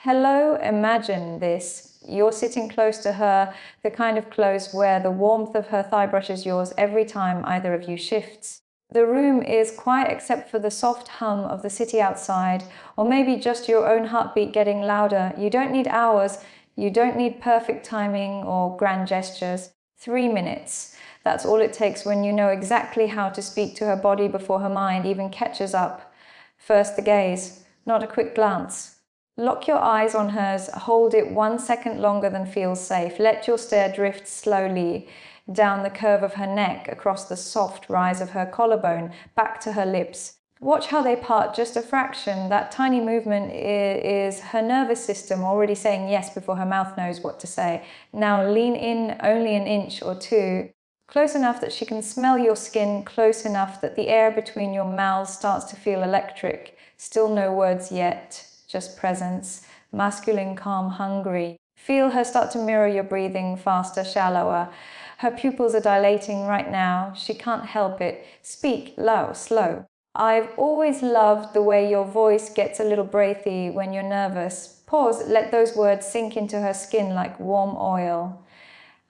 Hello, imagine this. You're sitting close to her, the kind of close where the warmth of her thigh brushes yours every time either of you shifts. The room is quiet except for the soft hum of the city outside, or maybe just your own heartbeat getting louder. You don't need hours, you don't need perfect timing or grand gestures. 3 minutes. That's all it takes when you know exactly how to speak to her body before her mind even catches up. First the gaze, not a quick glance. Lock your eyes on hers, hold it 1 second longer than feels safe. Let your stare drift slowly down the curve of her neck, across the soft rise of her collarbone, back to her lips. Watch how they part just a fraction. That tiny movement is her nervous system already saying yes before her mouth knows what to say. Now lean in only an inch or two, close enough that she can smell your skin, close enough that the air between your mouths starts to feel electric. Still no words yet. Just presence, masculine, calm, hungry. Feel her start to mirror your breathing, faster, shallower. Her pupils are dilating right now. She can't help it. Speak low, slow. I've always loved the way your voice gets a little breathy when you're nervous. Pause, let those words sink into her skin like warm oil.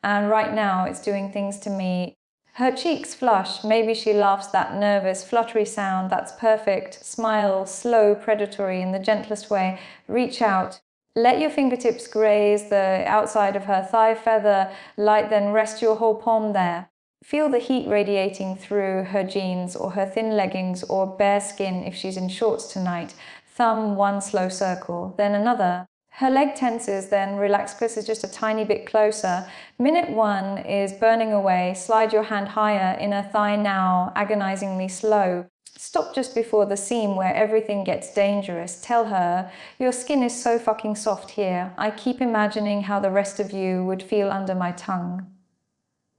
And right now it's doing things to me. Her cheeks flush, maybe she laughs that nervous, fluttery sound, that's perfect. Smile, slow, predatory, in the gentlest way. Reach out. Let your fingertips graze the outside of her thigh feather, light, then rest your whole palm there. Feel the heat radiating through her jeans or her thin leggings or bare skin if she's in shorts tonight. Thumb, one slow circle, then another. Her leg tenses, then relax kisses just a tiny bit closer. Minute 1 is burning away. Slide your hand higher, inner thigh now, agonizingly slow. Stop just before the seam where everything gets dangerous. Tell her, your skin is so fucking soft here. I keep imagining how the rest of you would feel under my tongue.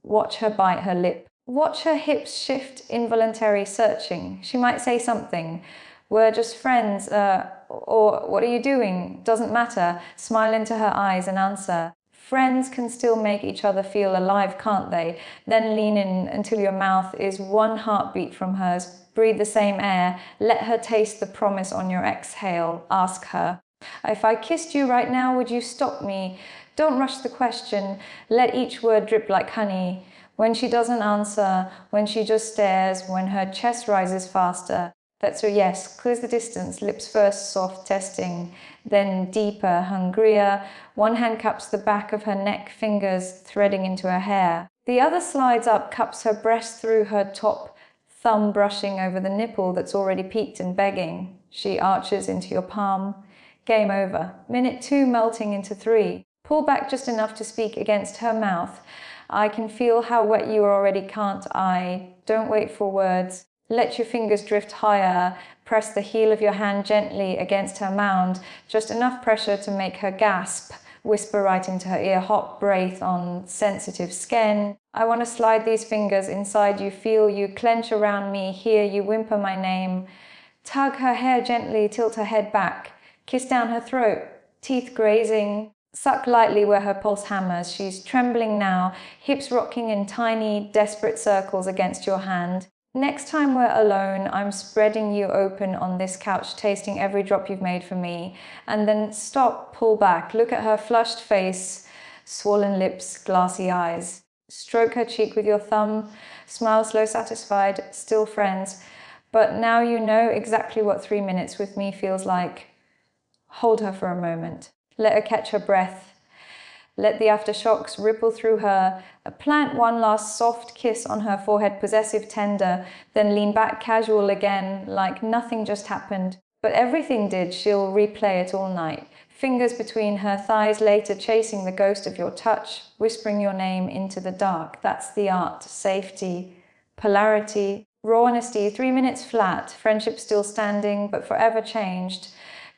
Watch her bite her lip. Watch her hips shift, involuntary searching. She might say something. We're just friends, or what are you doing? Doesn't matter. Smile into her eyes and answer. Friends can still make each other feel alive, can't they? Then lean in until your mouth is 1 heartbeat from hers. Breathe the same air. Let her taste the promise on your exhale. Ask her, if I kissed you right now, would you stop me? Don't rush the question. Let each word drip like honey. When she doesn't answer, when she just stares, when her chest rises faster, that's her yes. Clears the distance, lips first, soft, testing, then deeper, hungrier. One hand cups the back of her neck, fingers threading into her hair. The other slides up, cups her breast through her top, thumb brushing over the nipple that's already peaked and begging. She arches into your palm. Game over. Minute 2 melting into 3. Pull back just enough to speak against her mouth. I can feel how wet you are already, can't I? Don't wait for words. Let your fingers drift higher. Press the heel of your hand gently against her mound. Just enough pressure to make her gasp. Whisper right into her ear, hot breath on sensitive skin. I want to slide these fingers inside you, feel you clench around me, hear you whimper my name. Tug her hair gently, tilt her head back. Kiss down her throat, teeth grazing. Suck lightly where her pulse hammers. She's trembling now, hips rocking in tiny, desperate circles against your hand. Next time we're alone, I'm spreading you open on this couch, tasting every drop you've made for me. And then stop, pull back, look at her flushed face, swollen lips, glassy eyes. Stroke her cheek with your thumb, smile slow, satisfied, still friends. But now you know exactly what 3 minutes with me feels like. Hold her for a moment. Let her catch her breath. Let the aftershocks ripple through her. Plant one last soft kiss on her forehead, possessive, tender, then lean back casual again, like nothing just happened. But everything did. She'll replay it all night. Fingers between her thighs later, chasing the ghost of your touch, whispering your name into the dark. That's the art. Safety, polarity, raw honesty, 3 minutes flat, friendship still standing, but forever changed.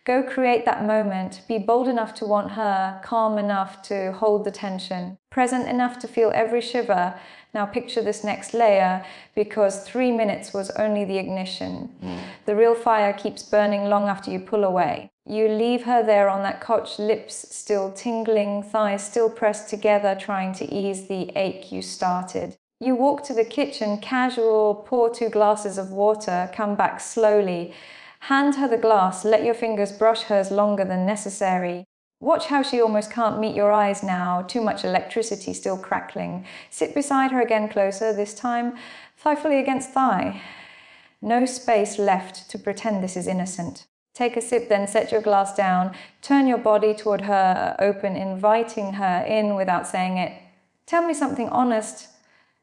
Go create that moment. Be bold enough to want her, calm enough to hold the tension, present enough to feel every shiver. Now picture this next layer, because 3 minutes was only the ignition. The real fire keeps burning long after you pull away. You leave her there on that couch, lips still tingling, thighs still pressed together, trying to ease the ache you started. You walk to the kitchen, casual, pour 2 glasses of water, come back slowly. Hand her the glass, let your fingers brush hers longer than necessary. Watch how she almost can't meet your eyes now, too much electricity still crackling. Sit beside her again closer, this time thigh fully against thigh. No space left to pretend this is innocent. Take a sip, then set your glass down. Turn your body toward her, open, inviting her in without saying it. Tell me something honest.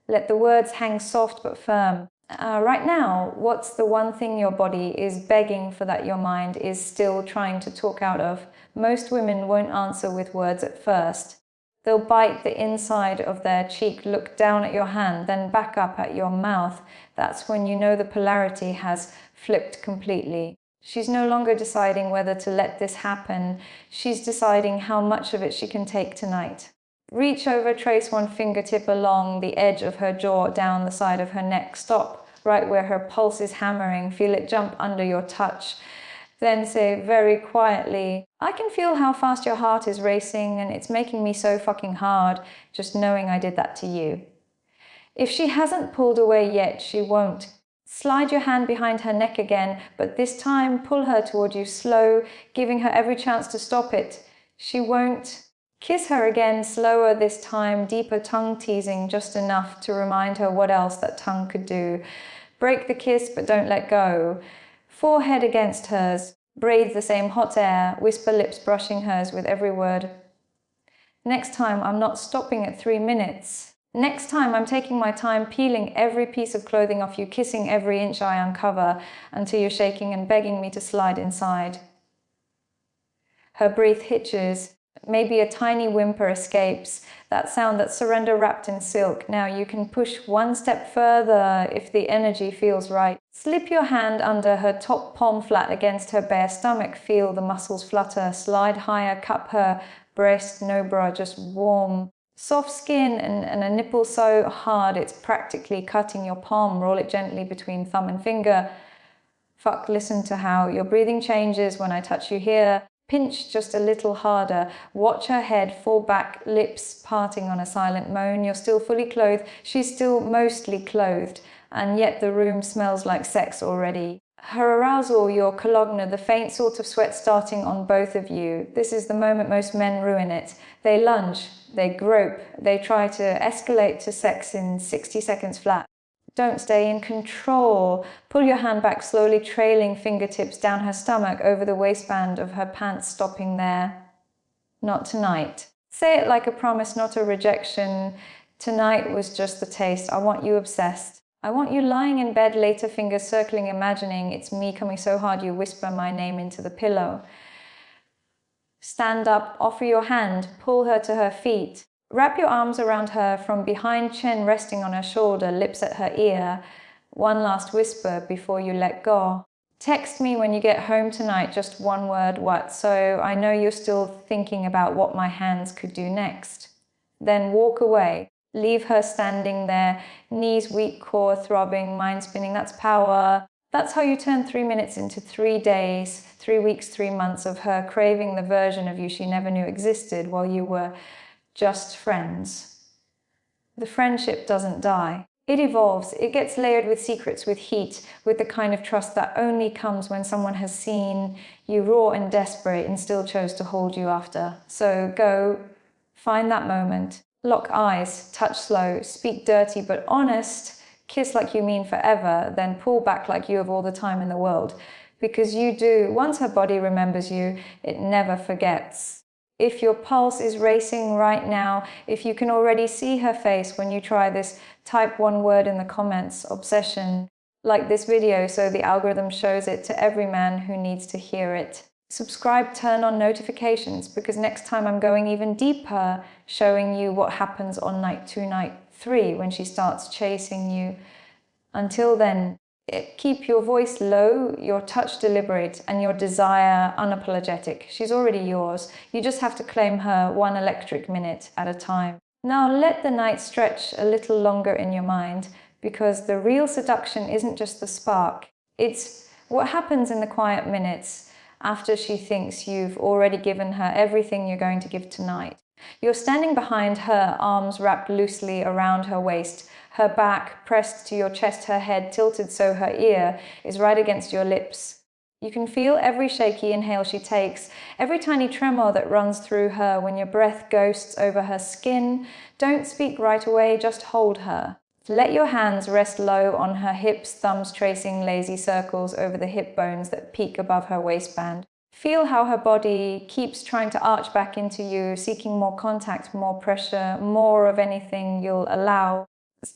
Let the words hang soft but firm. Right now, what's the one thing your body is begging for that your mind is still trying to talk out of? Most women won't answer with words at first. They'll bite the inside of their cheek, look down at your hand, then back up at your mouth. That's when you know the polarity has flipped completely. She's no longer deciding whether to let this happen. She's deciding how much of it she can take tonight. Reach over, trace one fingertip along the edge of her jaw, down the side of her neck. Stop right where her pulse is hammering. Feel it jump under your touch. Then say very quietly, I can feel how fast your heart is racing and it's making me so fucking hard just knowing I did that to you. If she hasn't pulled away yet, she won't. Slide your hand behind her neck again, but this time pull her toward you slow, giving her every chance to stop it. She won't. Kiss her again, slower this time, deeper tongue teasing, just enough to remind her what else that tongue could do. Break the kiss, but don't let go. Forehead against hers, breathe the same hot air, whisper lips brushing hers with every word. Next time, I'm not stopping at 3 minutes. Next time, I'm taking my time peeling every piece of clothing off you, kissing every inch I uncover until you're shaking and begging me to slide inside. Her breath hitches. Maybe a tiny whimper escapes, that sound that's surrender wrapped in silk. Now you can push one step further if the energy feels right. Slip your hand under her top palm flat against her bare stomach. Feel the muscles flutter. Slide higher, cup her breast, no bra, just warm. Soft skin and a nipple so hard it's practically cutting your palm. Roll it gently between thumb and finger. Fuck, listen to how your breathing changes when I touch you here. Pinch just a little harder. Watch her head fall back, lips parting on a silent moan. You're still fully clothed. She's still mostly clothed. And yet the room smells like sex already. Her arousal, your cologna, the faint sort of sweat starting on both of you. This is the moment most men ruin it. They lunge, they grope, they try to escalate to sex in 60 seconds flat. Don't stay in control. Pull your hand back slowly, trailing fingertips down her stomach over the waistband of her pants, stopping there. Not tonight. Say it like a promise, not a rejection. Tonight was just the taste. I want you obsessed. I want you lying in bed, later fingers circling, imagining it's me coming so hard you whisper my name into the pillow. Stand up, offer your hand, pull her to her feet. Wrap your arms around her from behind, chin resting on her shoulder, lips at her ear. One last whisper before you let go. Text me when you get home tonight, just one word, what, so I know you're still thinking about what my hands could do next. Then walk away. Leave her standing there, knees weak, core throbbing, mind spinning. That's power. That's how you turn 3 minutes into 3 days, 3 weeks, 3 months of her craving the version of you she never knew existed while you were just friends. The friendship doesn't die. It evolves. It gets layered with secrets, with heat, with the kind of trust that only comes when someone has seen you raw and desperate and still chose to hold you after. So go, find that moment. Lock eyes, touch slow, speak dirty but honest, kiss like you mean forever, then pull back like you have all the time in the world. Because you do. Once her body remembers you, it never forgets. If your pulse is racing right now, if you can already see her face when you try this, type one word in the comments, obsession. Like this video so the algorithm shows it to every man who needs to hear it. Subscribe, turn on notifications, because next time I'm going even deeper, showing you what happens on night 2, night 3 when she starts chasing you. Until then, keep your voice low, your touch deliberate, and your desire unapologetic. She's already yours. You just have to claim her 1 electric minute at a time. Now let the night stretch a little longer in your mind, because the real seduction isn't just the spark. It's what happens in the quiet minutes after she thinks you've already given her everything you're going to give tonight. You're standing behind her, arms wrapped loosely around her waist, her back pressed to your chest, her head tilted so her ear is right against your lips. You can feel every shaky inhale she takes, every tiny tremor that runs through her when your breath ghosts over her skin. Don't speak right away, just hold her. Let your hands rest low on her hips, thumbs tracing lazy circles over the hip bones that peak above her waistband. Feel how her body keeps trying to arch back into you, seeking more contact, more pressure, more of anything you'll allow.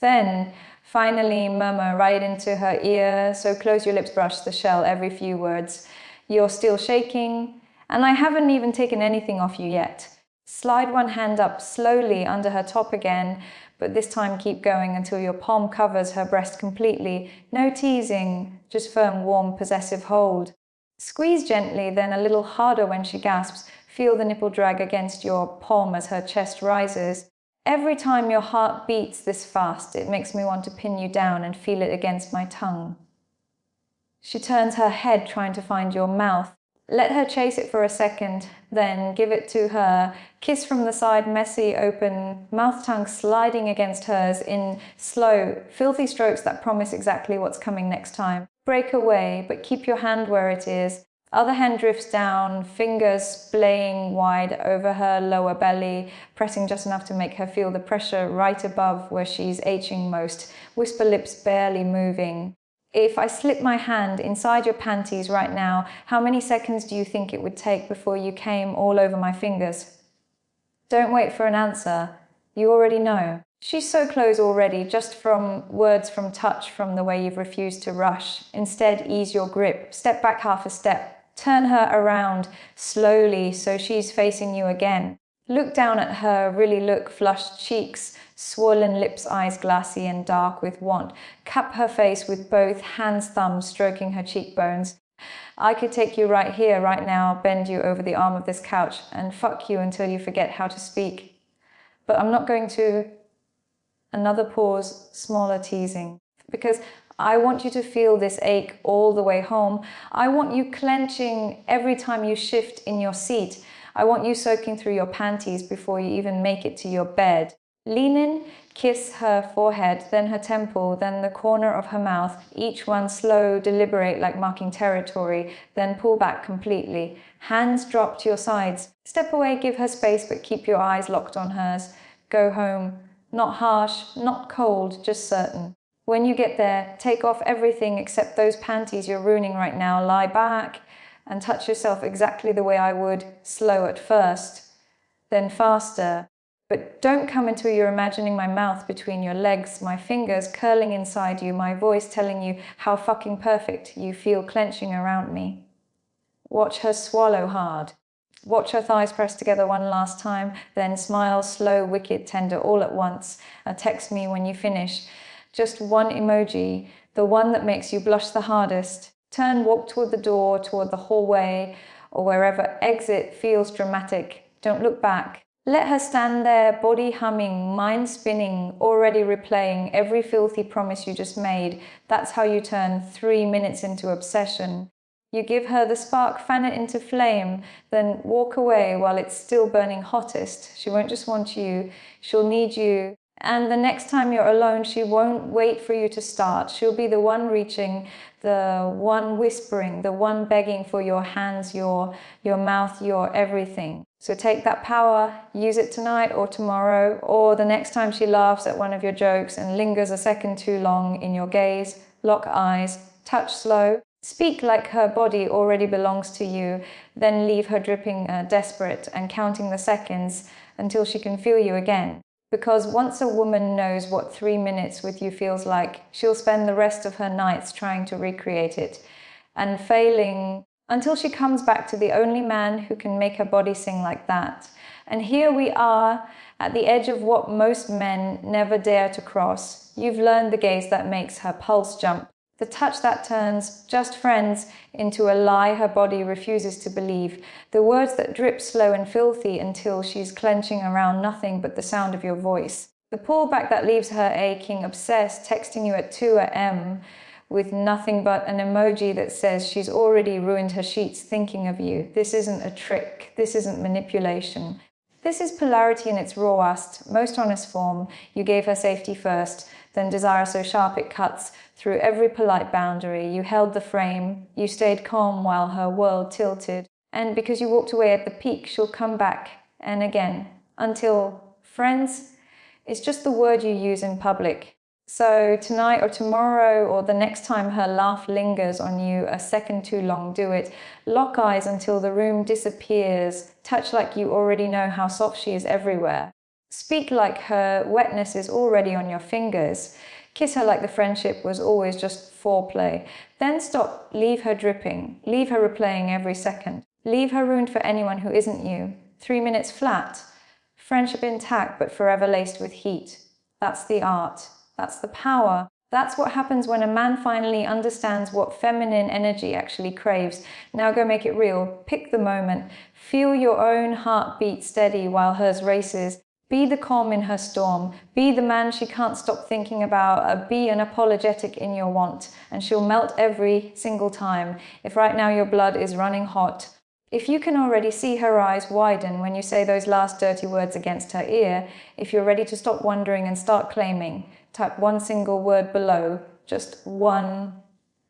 Then, finally, murmur right into her ear, so close your lips, brush the shell every few words. You're still shaking, and I haven't even taken anything off you yet. Slide one hand up slowly under her top again, but this time keep going until your palm covers her breast completely. No teasing, just firm, warm, possessive hold. Squeeze gently, then a little harder when she gasps. Feel the nipple drag against your palm as her chest rises. Every time your heart beats this fast, it makes me want to pin you down and feel it against my tongue. She turns her head, trying to find your mouth. Let her chase it for a second, then give it to her. Kiss from the side, messy, open, mouth-tongue sliding against hers in slow, filthy strokes that promise exactly what's coming next time. Break away, but keep your hand where it is. Other hand drifts down, fingers splaying wide over her lower belly, pressing just enough to make her feel the pressure right above where she's aching most. Whisper lips barely moving. If I slip my hand inside your panties right now, how many seconds do you think it would take before you came all over my fingers? Don't wait for an answer. You already know. She's so close already, just from words, from touch, from the way you've refused to rush. Instead, ease your grip. Step back half a step. Turn her around slowly so she's facing you again. Look down at her, really look, flushed cheeks, swollen lips, eyes glassy and dark with want. Cup her face with both hands, thumbs stroking her cheekbones. I could take you right here, right now, bend you over the arm of this couch and fuck you until you forget how to speak. But I'm not going to. Another pause, smaller teasing. Because I want you to feel this ache all the way home. I want you clenching every time you shift in your seat. I want you soaking through your panties before you even make it to your bed. Lean in, kiss her forehead, then her temple, then the corner of her mouth, each one slow, deliberate, like marking territory, then pull back completely. Hands drop to your sides. Step away, give her space, but keep your eyes locked on hers. Go home. Not harsh, not cold, just certain. When you get there, take off everything except those panties you're ruining right now. Lie back and touch yourself exactly the way I would, slow at first, then faster. But don't come until you're imagining my mouth between your legs, my fingers curling inside you, my voice telling you how fucking perfect you feel clenching around me. Watch her swallow hard. Watch her thighs press together one last time, then smile, slow, wicked, tender, all at once. Text me when you finish. Just one emoji, the one that makes you blush the hardest. Turn, walk toward the door, toward the hallway, or wherever exit feels dramatic. Don't look back. Let her stand there, body humming, mind spinning, already replaying every filthy promise you just made. That's how you turn 3 minutes into obsession. You give her the spark, fan it into flame, then walk away while it's still burning hottest. She won't just want you, she'll need you. And the next time you're alone, she won't wait for you to start. She'll be the one reaching, the one whispering, the one begging for your hands, your mouth, your everything. So take that power, use it tonight or tomorrow, or the next time she laughs at one of your jokes and lingers a second too long in your gaze. Lock eyes, touch slow. Speak like her body already belongs to you, then leave her dripping desperate and counting the seconds until she can feel you again. Because once a woman knows what 3 minutes with you feels like, she'll spend the rest of her nights trying to recreate it and failing until she comes back to the only man who can make her body sing like that. And here we are at the edge of what most men never dare to cross. You've learned the gaze that makes her pulse jump. The touch that turns just friends into a lie her body refuses to believe. The words that drip slow and filthy until she's clenching around nothing but the sound of your voice. The pullback that leaves her aching, obsessed, texting you at 2 a.m. with nothing but an emoji that says she's already ruined her sheets thinking of you. This isn't a trick. This isn't manipulation. This is polarity in its rawest, most honest form. You gave her safety first, then desire so sharp it cuts through every polite boundary. You held the frame, you stayed calm while her world tilted. And because you walked away at the peak, she'll come back and again, until friends is just the word you use in public. So tonight or tomorrow or the next time her laugh lingers on you a second too long, do it. Lock eyes until the room disappears. Touch like you already know how soft she is everywhere. Speak like her wetness is already on your fingers. Kiss her like the friendship was always just foreplay. Then stop, leave her dripping. Leave her replaying every second. Leave her ruined for anyone who isn't you. 3 minutes flat. Friendship intact but forever laced with heat. That's the art. That's the power. That's what happens when a man finally understands what feminine energy actually craves. Now go make it real. Pick the moment. Feel your own heartbeat steady while hers races. Be the calm in her storm. Be the man she can't stop thinking about. Be unapologetic in your want. And she'll melt every single time. If right now your blood is running hot. If you can already see her eyes widen when you say those last dirty words against her ear, if you're ready to stop wondering and start claiming, type one single word below, just one,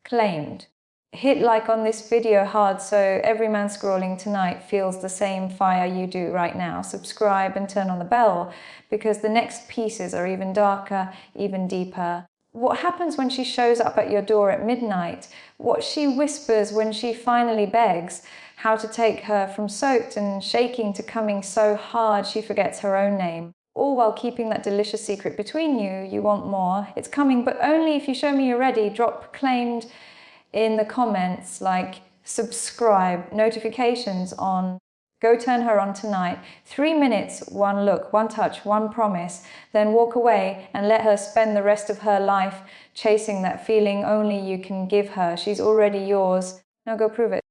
claimed. Hit like on this video hard so every man scrolling tonight feels the same fire you do right now. Subscribe and turn on the bell because the next pieces are even darker, even deeper. What happens when she shows up at your door at midnight? What she whispers when she finally begs? How to take her from soaked and shaking to coming so hard she forgets her own name. All while keeping that delicious secret between you. You want more. It's coming, but only if you show me you're ready. Drop claimed in the comments, like subscribe, notifications on. Go turn her on tonight. 3 minutes, one look, one touch, one promise. Then walk away and let her spend the rest of her life chasing that feeling only you can give her. She's already yours. Now go prove it.